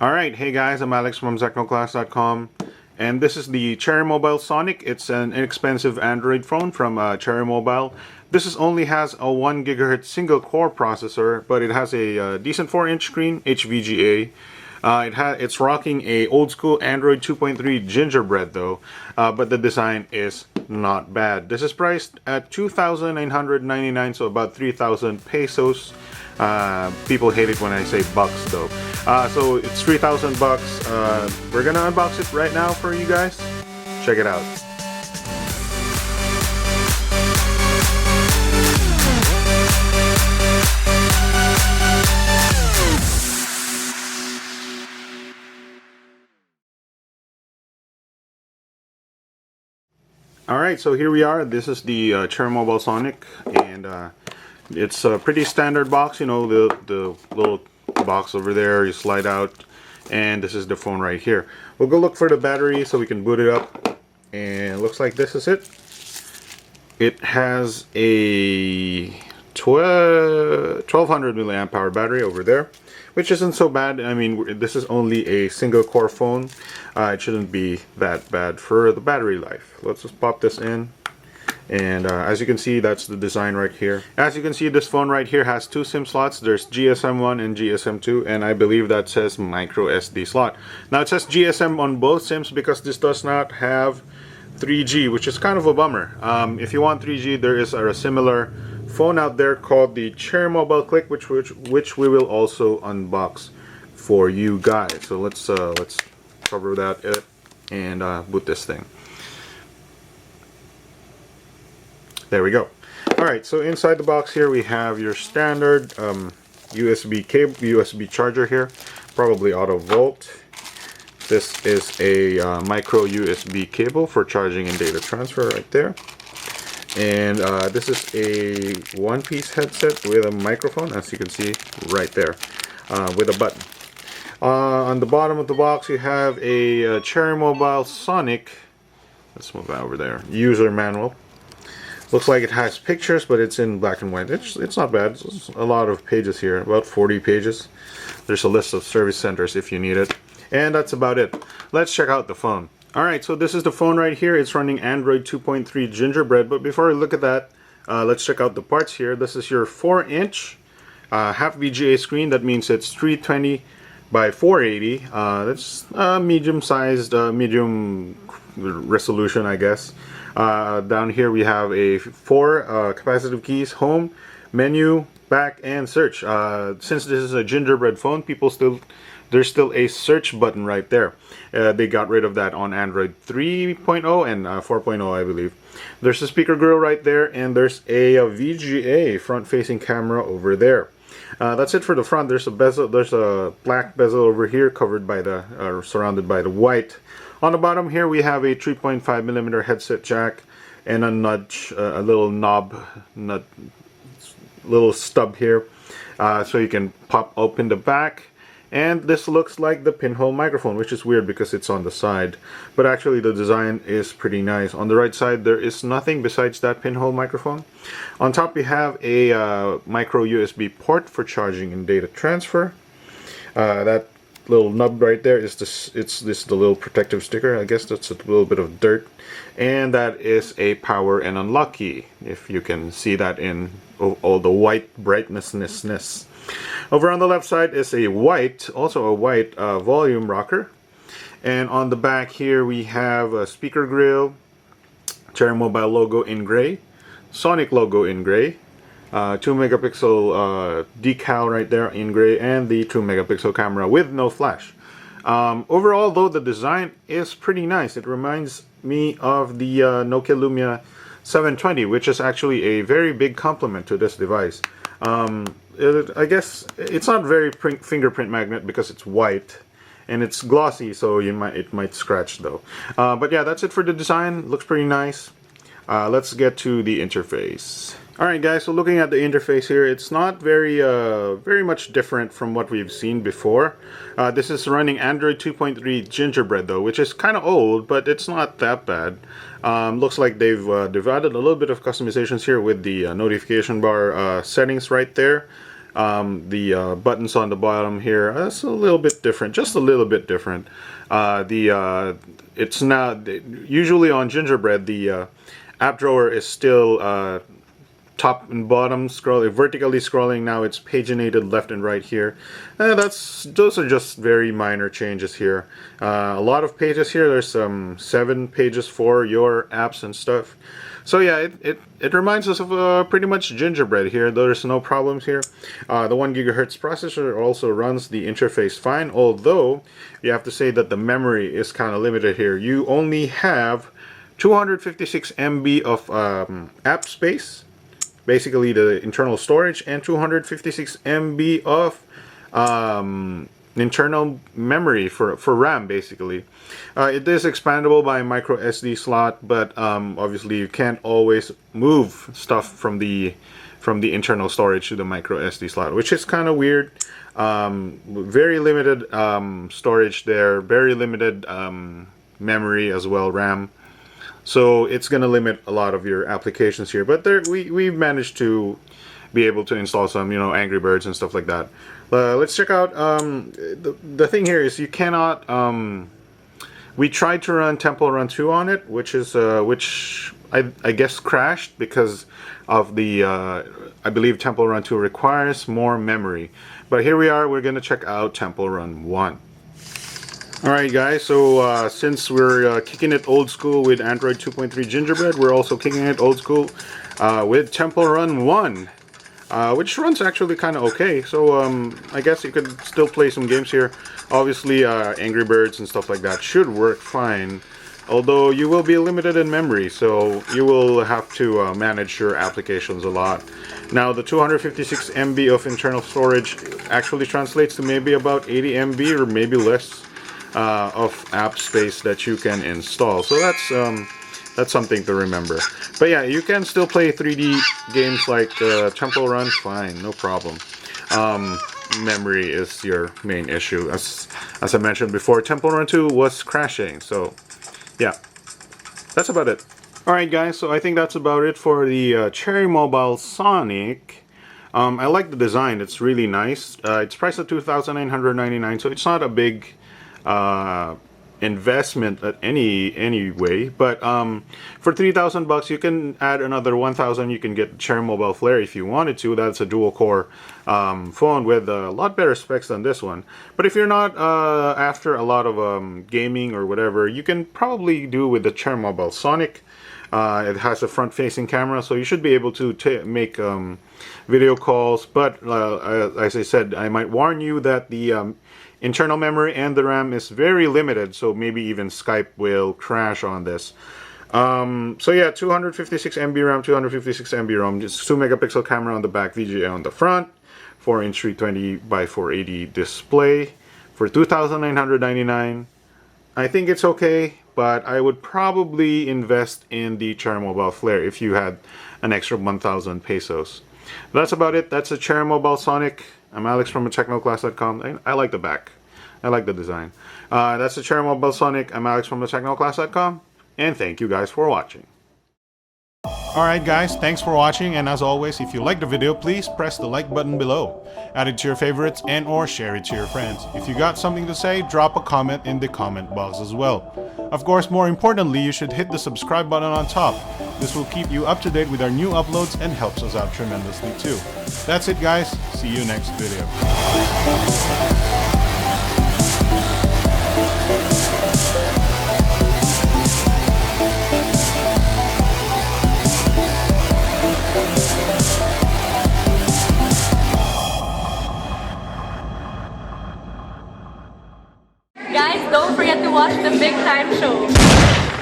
Alright, hey guys, I'm Alex from ZecnoClass.com, and this is the Cherry Mobile Sonic. It's an inexpensive Android phone from Cherry Mobile. This only has a 1 GHz single core processor, but it has a decent 4-inch screen, HVGA. It's rocking a old school Android 2.3 Gingerbread though, but the design is not bad. This is priced at 2,999, so about 3,000 pesos. People hate it when I say bucks though. So it's 3,000 bucks. We're gonna unbox it right now for you guys. Check it out. Alright, so here we are. This is the Cherry Mobile Sonic, and it's a pretty standard box. You know, the little box over there, you slide out, and this is the phone right here. We'll go look for the battery so we can boot it up, and it looks like this is it. It has a 1200 milliamp hour battery over there, which isn't so bad. I mean, this is only a single core phone. It shouldn't be that bad for the battery life. Let's just pop this in. And as you can see, that's the design right here. As you can see, this phone right here has 2 SIM slots. There's GSM1 and GSM2, and I believe that says micro SD slot. Now it says GSM on both SIMs because this does not have 3G, which is kind of a bummer. If you want 3G, there is a similar phone out there called the Cherry Mobile Click, which we will also unbox for you guys. So let's cover that and boot this thing. There we go. Alright, so inside the box here we have your standard USB cable, USB charger here, probably auto volt. This is a micro USB cable for charging and data transfer right there. And this is a one-piece headset with a microphone, as you can see right there, with a button. On the bottom of the box you have a Cherry Mobile Sonic, let's move that over there, user manual. Looks like it has pictures, but it's in black and white. It's not bad. It's a lot of pages here, about 40 pages. There's a list of service centers if you need it. And that's about it. Let's check out the phone. Alright, so this is the phone right here. It's running Android 2.3 Gingerbread. But before we look at that, let's check out the parts here. This is your 4-inch half VGA screen. That means it's 320 by 480. That's medium-sized, medium resolution, I guess. Down here we have a 4 capacitive keys: home, menu, back, and search. Since this is a Gingerbread phone, there's still a search button right there. They got rid of that on Android 3.0 and 4.0, I believe. There's a speaker grill right there, and there's a VGA front-facing camera over there. That's it for the front. There's a bezel. There's a black bezel over here, covered by the surrounded by the white. On the bottom here we have a 3.5mm headset jack and a nudge, a little little stub here, so you can pop open the back. And this looks like the pinhole microphone, which is weird because it's on the side, but actually the design is pretty nice. On the right side there is nothing besides that pinhole microphone. On top we have a micro USB port for charging and data transfer. That little nub right there is the little protective sticker. I guess that's a little bit of dirt. And that is a power and unlock key, if you can see that in all the white brightness. Over on the left side is also a white volume rocker. And on the back here we have a speaker grill, Cherry Mobile logo in gray, Sonic logo in gray, 2-megapixel decal right there in gray, and the 2-megapixel camera with no flash. Overall though, the design is pretty nice. It reminds me of the Nokia Lumia 720, which is actually a very big compliment to this device. I guess it's not very fingerprint magnet because it's white and it's glossy, so it might scratch though. But yeah, that's it for the design. Looks pretty nice. Let's get to the interface. Alright guys, so looking at the interface here, it's not very much different from what we've seen before. This is running Android 2.3 Gingerbread though, which is kind of old, but it's not that bad. Looks like they've added a little bit of customizations here with the notification bar settings right there. The buttons on the bottom here, that's a little bit different, just a little bit different. It's not, usually on Gingerbread, the app drawer is still top and bottom scrolling, vertically scrolling. Now it's paginated left and right here. Those are just very minor changes here. A lot of pages here. There's 7 pages for your apps and stuff. So yeah, it reminds us of pretty much Gingerbread here. There's no problems here. The 1 gigahertz processor also runs the interface fine, although you have to say that the memory is kind of limited here. You only have 256 MB of app space, basically the internal storage, and 256 MB of internal memory for RAM, basically. It is expandable by micro SD slot, but obviously you can't always move stuff from the internal storage to the micro SD slot, which is kind of weird. Very limited storage there, very limited memory as well, RAM. So it's going to limit a lot of your applications here, but we've managed to be able to install some, you know, Angry Birds and stuff like that. Let's check out the thing here is you cannot. We tried to run Temple Run 2 on it, which I guess crashed because of the I believe Temple Run 2 requires more memory. But here we are. We're going to check out Temple Run 1. Alright guys, so since we're kicking it old school with Android 2.3 Gingerbread, we're also kicking it old school with Temple Run 1, which runs actually kind of okay. So I guess you could still play some games here. Obviously Angry Birds and stuff like that should work fine, although you will be limited in memory, so you will have to manage your applications a lot. Now the 256 MB of internal storage actually translates to maybe about 80 MB or maybe less of app space that you can install. So that's something to remember. But yeah, you can still play 3D games like Temple Run fine, no problem. Memory is your main issue. As I mentioned before, Temple Run 2 was crashing. So yeah, that's about it. Alright guys, so I think that's about it for the Cherry Mobile Sonic. I like the design, it's really nice. It's priced at $2,999, so it's not a big investment at any way, but for $3,000 you can add another $1,000. You can get Cherry Mobile Flare if you wanted to. That's a dual core phone with a lot better specs than this one. But if you're not after a lot of gaming or whatever, you can probably do with the Cherry Mobile Sonic. It has a front-facing camera, so you should be able to make video calls. But as I said, I might warn you that the internal memory and the RAM is very limited, so maybe even Skype will crash on this. So yeah, 256 MB RAM, 256 MB ROM, just 2 megapixel camera on the back, VGA on the front, 4-inch 320 by 480 display for $2,999. I think it's okay, but I would probably invest in the Cherry Mobile Flare if you had an extra 1,000 pesos. That's about it. That's a Cherry Mobile Sonic. I'm Alex from technoclass.com. I like the back. I like the design. That's the Cherry Mobile Sonic. I'm Alex from technoclass.com. And thank you guys for watching. Alright guys, thanks for watching, and as always, if you liked the video, please press the like button below. Add it to your favorites and or share it to your friends. If you got something to say, drop a comment in the comment box as well. Of course, more importantly, you should hit the subscribe button on top. This will keep you up to date with our new uploads and helps us out tremendously too. That's it guys, see you next video. Guys, don't forget to watch the Big Time Show.